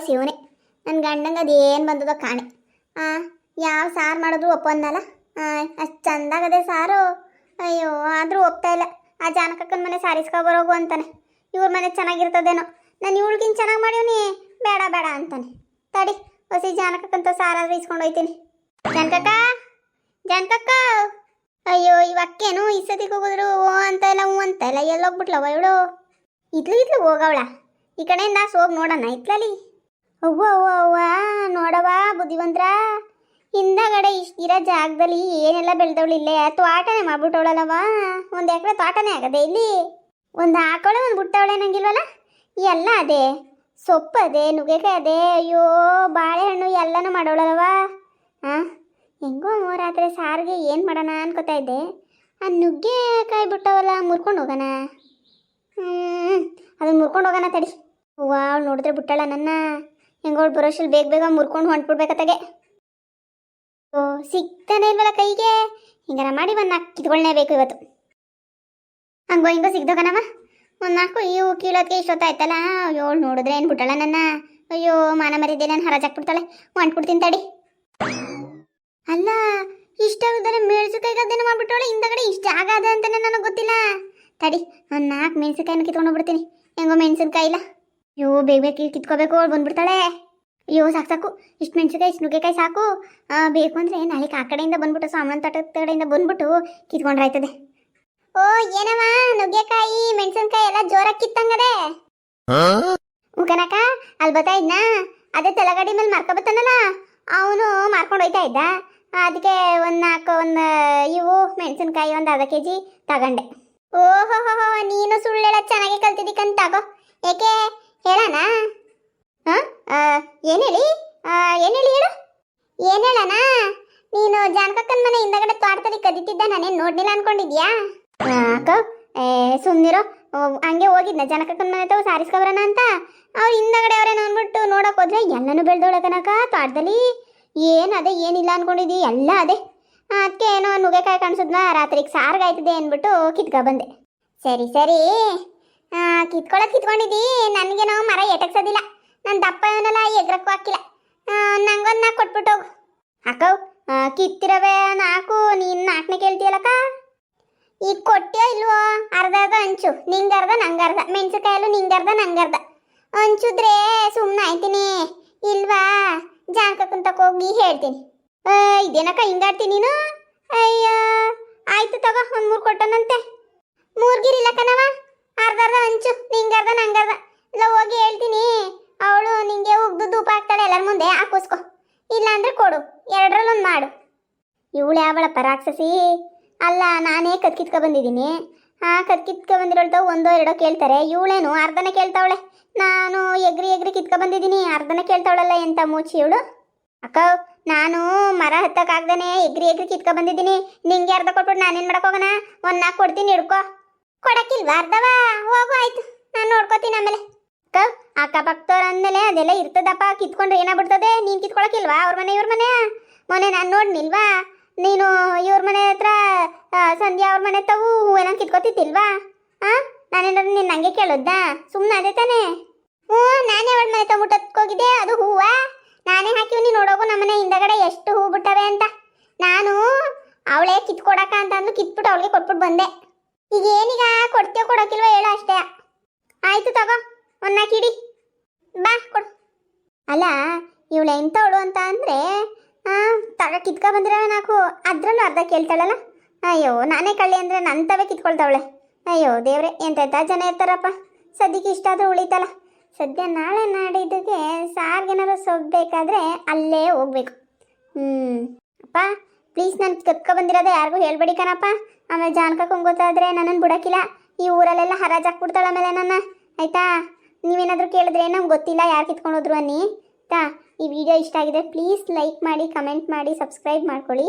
ಶಿವನೇ, ನನ್ನ ಗಂಡಂಗೆ ಅದೇನು ಬಂದದೋ ಕಾಣೆ. ಯಾವ ಸಾರು ಮಾಡಿದ್ರು ಒಪ್ಪಂದಲ್ಲ. ಅಷ್ಟು ಚಂದಾಗದೆ ಸಾರು. ಅಯ್ಯೋ, ಆದರೂ ಒಪ್ತಾ ಇಲ್ಲ. ಆ ಜಾನಕಕ್ಕನ ಮನೆ ಸಾರಿಸ್ಕೊಬರೋಗು ಅಂತಾನೆ. ಇವ್ರ ಮನೆ ಚೆನ್ನಾಗಿರ್ತದೇನೋ, ನಾನು ಇವಳಿಗಿಂತ ಚೆನ್ನಾಗಿ ಮಾಡೀನಿ, ಬೇಡ ಬೇಡ ಅಂತಾನೆ. ತಡಿ, ಹೊಸಿ ಜಾನಕಕ್ಕಂತ ಸಾರಾದ್ರೂ ಇಸ್ಕೊಂಡು ಹೋಯ್ತೀನಿ. ಜಾನಕಕ್ಕ, ಜಾನಕಕ್ಕ. ಅಯ್ಯೋ, ಇವಕ್ಕೇನು ಈ ಸತಿಗೆ ಹೋಗಿದ್ರು ಓ ಅಂತ ಇಲ್ಲ, ಹ್ಞೂ ಅಂತ ಇಲ್ಲ. ಎಲ್ಲೋಗ್ಬಿಟ್ಲವ ಇವಳು? ಇತ್ಲು ಹೋಗವಳ. ಈ ಕಡೆಯಿಂದ ಹೋಗಿ ನೋಡೋಣ ಇತ್ಲಲ್ಲಿ. ಅವ್ವ ಅವ್ವ ಅವ್ವ, ನೋಡವ ಬುದ್ಧಿವಂತರ. ಹಿಂದಗಡೆ ಇರೋ ಜಾಗದಲ್ಲಿ ಏನೆಲ್ಲ ಬೆಳೆದವಳು ಇಲ್ಲೇ ತೋಟನೇ ಮಾಡ್ಬಿಟ್ಟವಳಲ್ಲವ. ಒಂದು ಎಕರೆ ತೋಟನೇ ಆಗದೆ ಇಲ್ಲಿ. ಒಂದು ಹಾಕೋಳೆ, ಒಂದು ಬಿಟ್ಟವಳೆ ನಂಗಿಲ್ವಲ್ಲ. ಎಲ್ಲ ಅದೇ, ಸೊಪ್ಪು ಅದೇ, ನುಗ್ಗೆಕಾಯಿ ಅದೇ, ಅಯ್ಯೋ ಬಾಳೆಹಣ್ಣು ಎಲ್ಲನೂ ಮಾಡೋಳಲ್ಲವ. ಹೆಂಗೋ ರಾತ್ರಿ ಸಾರಿಗೆ ಏನು ಮಾಡೋಣ ಅನ್ಕೋತಾ ಇದ್ದೆ. ಆ ನುಗ್ಗೆಕಾಯಿ ಬಿಟ್ಟವಲ್ಲ, ಮುರ್ಕೊಂಡು ಹೋಗೋಣ. ಅದನ್ನು ಮುರ್ಕೊಂಡು ಹೋಗೋಣ ತಡಿ. ಅವ್ವ, ಅವಳು ನೋಡಿದ್ರೆ ಬಿಟ್ಟಳ ನನ್ನ. ಹೆಂಗೋಳು ಬರೋಷಲ್ಲಿ ಬೇಗ ಬೇಗ ಮುರ್ಕೊಂಡು ಹೊಂಟ್ಬಿಡ್ಬೇಕತ್ತಾಗೆ. ಓ, ಸಿಗ್ತಾನೆ ಇಲ್ವಲ್ಲ ಕೈಗೆ. ಹಿಂಗಾರ ಮಾಡಿ ಒಂದು 4 ಕಿತ್ಕೊಳ್ನೇ ಬೇಕು ಇವತ್ತು. ಹಂಗೋ ಹಿಂಗೋ ಸಿಗ್ದೋಗನವ. ಒಂದು 4 ಇವು ಕೀಳೋದಕ್ಕೆ ಇಷ್ಟೊತ್ತಾಯ್ತಲ್ಲ. ಅಯ್ಯೋ, ನೋಡಿದ್ರೆ ಏನು ಬಿಟ್ಟಳ ನನ್ನ. ಅಯ್ಯೋ, ಮಾನ ಮರಿದೆ, ನಾನು ಹರಾಜಾಕ್ಬಿಡ್ತಾಳೆ. ಹೊಂಟ್ಬಿಡ್ತೀನಿ ತಡಿ. ಅಲ್ಲ, ಇಷ್ಟಾಗದರೆ ಮೆಣಸಿನ್ಕಾಯಿ ಗದ್ದೇನೋ ಮಾಡ್ಬಿಟ್ಟವಳೆ. ಹಿಂದಗಡೆ ಇಷ್ಟು ಜಾಗ ಅದ ಅಂತಾನೆ ನನಗೆ ಗೊತ್ತಿಲ್ಲ. ತಡಿ, ಒಂದು 4 ಮೆಣಸಿನ್ಕಾಯಿನ ಕಿತ್ಕೊಂಡು ಹೋಗ್ಬಿಡ್ತೀನಿ. ಹೆಂಗೋ ಮೆಣಸಿನ್ಕಾಯಿ ಇಲ್ಲ. ಅಯ್ಯೋ, ಬೇಗ ಬೇಗ ಕಿತ್ಕೋಬೇಕು, ಅವಳು ಬಂದ್ಬಿಡ್ತಾಳೆ. ಅಯ್ಯೋ, ಸಾಕು ಸಾಕು, ಇಷ್ಟು ಮೆಣಸಿನ್ಕಾಯಿ, ಇಷ್ಟು ನುಗ್ಗೆಕಾಯಿ ಸಾಕು. ಬೇಕು ಅಂದರೆ ನಾಳೆ ಆ ಕಡೆಯಿಂದ ಬಂದ್ಬಿಟ್ಟು, ಸಾಮಾನು ತೋಟದ ಕಡೆಯಿಂದ ಬಂದ್ಬಿಟ್ಟು ಕಿತ್ಕೊಂಡ್ರಾಯ್ತದೆ. ಓ, ಏನವ ನುಗ್ಗೆಕಾಯಿ ಮೆಣಸಿನ್ಕಾಯಿ ಎಲ್ಲ ಜೋರಾಗಿ ಕಿತ್ತಂಗದೆ. ಕನಕ, ಅಲ್ಲಿ ಬರ್ತಾ ಇದ್ನಾ? ಅದೇ ತಲಗಾಡಿ ಮೇಲೆ ಮಾರ್ಕೊಬತ್ತಾನಲ್ಲ, ಅವನು ಮಾರ್ಕೊಂಡು ಹೋಯ್ತಾ ಇದ್ದ. ಅದಕ್ಕೆ ಒಂದು 4 ಇವು ಮೆಣಸಿನ್ಕಾಯಿ ಒಂದು ಅರ್ಧ kg ತಗೊಂಡೆ. ಓಹೋ, ನೀನು ಸುಳ್ಳೆಲ್ಲ ಚೆನ್ನಾಗಿ ಕಲ್ತಿದ್ದೀಕಂತ ತಗೋ. ಏಕೆ ಹೇಳಣ? ಏನು ಹೇಳಿ ಹೇಳು. ಏನು ಹೇಳಣ? ನೀನು ಜಾನಕಕ್ಕನ ಮನೆ ಹಿಂದಗಡೆ ತೋಟದಲ್ಲಿ ಕದೀತಿದ್ದ, ನಾನೇನು ನೋಡ್ಲಿಲ್ಲ ಅನ್ಕೊಂಡಿದ್ಯಾ? ಅಕ್ಕ, ಸುಮ್ಮನಿರೋ. ಹಂಗೆ ಹೋಗಿದ್ನ ಜಾನಕಕ್ಕನ ಮನೆ ತಾವು ಸಾರಿಸ್ಕೊಬರೋಣ ಅಂತ. ಅವ್ರು ಹಿಂದಗಡೆ ಅವರೇನು ಅಂದ್ಬಿಟ್ಟು ನೋಡೋಕೆ ಹೋದ್ರೆ ಎಲ್ಲನೂ ಬೆಳೆದವಳೆ ಕನಕ ತೋಟದಲ್ಲಿ. ಏನು ಅದೇ ಏನಿಲ್ಲ ಅನ್ಕೊಂಡಿದ್ದಿ, ಎಲ್ಲ ಅದೇ. ಅದಕ್ಕೆ ಏನೋ ನುಗ್ಗೆಕಾಯಿ ಕಾಣಿಸಿದ್ನ, ರಾತ್ರಿಗೆ ಸಾರ್ಗಾಯ್ತದೆ ಅಂದ್ಬಿಟ್ಟು ಕಿತ್ಕೊಬಂದೆ. ಸರಿ ಸರಿ, ಕಿತ್ಕೊಂಡಿದ್ದಿ. ನನಗೇನೋ ಮರ ಎಟಕ್ಸೋದಿಲ್ಲ. ನನ್ನ ದಪ್ಪ ಇವನೆಲ್ಲ ಎಗ್ರಕ್ಕೂ ಹಾಕಿಲ್ಲ. ನಂಗೊಂದು 4 ಕೊಟ್ಬಿಟ್ಟು ಹೋಗು. ಅಕ್ಕವ್, ಕಿತ್ತಿರವೆ 4, ನೀನು 4ನೇ ಕೇಳ್ತೀಯಲ್ಲಕ್ಕ. ಈಗ ಕೊಟ್ಟಿಯೋ ಇಲ್ವೋ? ಅರ್ಧ ಹಂಚು, ನಿಂಗರ್ಧ ನಂಗರ್ಧ. ಮೆಣಸಿನ್ಕಾಯಲ್ಲೂ ನಿಂಗರ್ಧ ನಂಗರ್ಧ ಹಂಚಿದ್ರೆ ಸುಮ್ಮನೆ ಆಯ್ತೀನಿ. ಇಲ್ವಾ ಜಾನಕಕ್ಕಂತ ಹೋಗಿ ಹೇಳ್ತೀನಿ. ಇದೇನಕ್ಕ ಹಿಂಗಾಡ್ತೀನಿ ನೀನು? ಅಯ್ಯೋ, ಆಯ್ತು ತಗೋ, ಒಂದು 3 ಕೊಟ್ಟನಂತೆ. 3 ಗಿರಿಲ್ಲ ಕಣವ, ಅರ್ಧ ಹಂಚು, ನಿಂಗರ್ಧ ನಂಗರ್ಧ. ಇಲ್ಲ ಹೋಗಿ ಹೇಳ್ತೀನಿ. ಅವಳು ನಿಂಗೆ ಉಗ್ದು ಧೂಪ ಹಾಕ್ತಾಳೆ ಎಲ್ಲರ ಮುಂದೆ, ಹಾಕಿಸ್ಕೊ. ಇಲ್ಲ ಅಂದ್ರೆ ಕೊಡು, 2ರಲ್ಲಿ 1 ಮಾಡು. ಇವಳು ಯಾವಳಪ್ಪ ರಾಕ್ಷಸಿ? ಅಲ್ಲ, ನಾನೇ ಕತ್ಕಿತ್ಕೊ ಬಂದಿದ್ದೀನಿ. ಕತ್ಕಿತ್ಕೊ ಬಂದಿರೋಳ್ತಾವು 1 2 ಕೇಳ್ತಾರೆ. ಇವಳೇನು ಅರ್ಧನೇ ಕೇಳ್ತಾವಳೆ. ನಾನು ಎಗ್ರಿ ಕಿತ್ಕೊ ಬಂದಿದ್ದೀನಿ, ಅರ್ಧನೇ ಕೇಳ್ತಾವಳಲ್ಲ. ಎಂತ ಮೂಚಿ ಇವಳು. ಅಕ್ಕ, ನಾನು ಮರ ಹತ್ತಕ್ಕಾಗ್ದಾನೆ ಎಗ್ರಿ ಕಿತ್ಕೊ ಬಂದಿದ್ದೀನಿ. ನಿಂಗೆ ಅರ್ಧ ಕೊಟ್ಬಿಟ್ಟು ನಾನೇನು ಮಾಡಕ್ಕೆ ಹೋಗೋಣ? 1 4 ಕೊಡ್ತೀನಿ, ಹಿಡ್ಕೊ. ಕೊಡಕ್ಕಿಲ್ವಾ ಅರ್ಧವಾ? ಹೋಗು, ಆಯ್ತು, ನಾನು ನೋಡ್ಕೋತೀನಿ ಆಮೇಲೆ. ಅಕ್ಕ, ಅಕ್ಕಪಕ್ಕದವ್ರು ಅಂದಮೇಲೆ ಅದೆಲ್ಲ ಇರ್ತದಪ್ಪ. ಕಿತ್ಕೊಂಡ್ರೆ ಏನಾಗ್ಬಿಡ್ತದೆ? ನೀನು ಕಿತ್ಕೊಳಕ್ಕಿಲ್ವಾ? ಅವ್ರ ಮನೆ ಇವ್ರ ಮನೆ ಮೊನ್ನೆ ನಾನು ನೋಡ್ನಿಲ್ವಾ? ನೀನು ಇವ್ರ ಮನೆ ಹತ್ರ ಸಂಧ್ಯಾ ಅವ್ರ ಮನೆ ತಾವು ಹೂವೆಲ್ಲ ಕಿತ್ಕೊತಿದ್ದಿಲ್ವಾ? ನಾನೇನಾದ್ರು ನಿನ್ನ ಹಂಗೆ ಕೇಳೋದಾ? ಸುಮ್ಮನೆ ಅದೇ ತಾನೇ? ನಾನೇ ಅವಳ ಮನೆ ತಗೊಂಬಿಟ್ಟೋಗಿದ್ದೆ. ಅದು ಹೂವ ನಾನೇ ಹಾಕಿವ್ನಿ. ನೋಡೋಗು ನಮ್ಮನೆ ಹಿಂದಗಡೆ ಎಷ್ಟು ಹೂ ಬಿಟ್ಟವೆ ಅಂತ. ನಾನು ಅವಳೇ ಕಿತ್ಕೊಡಕ ಅಂತ ಅಂದು ಕಿತ್ಬಿಟ್ಟು ಅವಳಿಗೆ ಕೊಟ್ಬಿಟ್ಟು ಬಂದೆ. ಈಗ ಏನೀಗ ಕೊಡ್ತೀಯೋ ಕೊಡೋಕಿಲ್ವೋ ಹೇಳೋ ಅಷ್ಟೇ. ಆಯ್ತು ತಗೋ, 1 4 ಇಡಿ, ಬಾ ಕೊಡು. ಅಲ್ಲ, ಇವಳು ಎಂಥವಳು ಅಂತ ಅಂದರೆ, ಕಿತ್ಕೊ ಬಂದಿರವೆ 4, ಅದರಲ್ಲೂ ಅರ್ಧ ಕೇಳ್ತಾಳಲ್ಲ. ಅಯ್ಯೋ, ನಾನೇ ಕಳ್ಳಿ ಅಂದರೆ ನನ್ನ ತವೇ ಕಿತ್ಕೊಳ್ತಾವಳೆ. ಅಯ್ಯೋ ದೇವ್ರೆ, ಎಂತೆಂಥ ಜನ ಇರ್ತಾರಪ್ಪ. ಸದ್ಯಕ್ಕೆ ಇಷ್ಟ ಆದರೂ ಉಳಿತಲ್ಲ. ಸದ್ಯ ನಾಳೆ ನಾಡಿದ್ದಕ್ಕೆ ಸಾರ್ಗೇನಾರು ಸೋಗ್ಬೇಕಾದ್ರೆ ಅಲ್ಲೇ ಹೋಗ್ಬೇಕು. ಅಪ್ಪ ಪ್ಲೀಸ್, ನಾನು ಕತ್ಕೊ ಬಂದಿರೋದೆ ಯಾರಿಗೂ ಹೇಳ್ಬೇಡಿ ಕಣಪ್ಪ. ಆಮೇಲೆ ಜಾನಕಕ್ಕಂಗೆ ಗೊತ್ತಾದರೆ ನನ್ನನ್ನು ಬಿಡೋಕ್ಕಿಲ್ಲ. ಈ ಊರಲ್ಲೆಲ್ಲ ಹರಾಜಾಕ್ಬಿಡ್ತಾಳೆ ಆಮೇಲೆ ನನ್ನ. ಆಯಿತಾ? ನೀವೇನಾದರೂ ಕೇಳಿದ್ರೆ ನಮ್ಗೆ ಗೊತ್ತಿಲ್ಲ ಯಾರು ಕಿತ್ಕೊಂಡೋದ್ರು ಅನ್ನಿ. ಆಯಿತಾ? ಈ ವಿಡಿಯೋ ಇಷ್ಟ ಆಗಿದೆ ಪ್ಲೀಸ್ ಲೈಕ್ ಮಾಡಿ, ಕಮೆಂಟ್ ಮಾಡಿ, ಸಬ್ಸ್ಕ್ರೈಬ್ ಮಾಡ್ಕೊಳ್ಳಿ.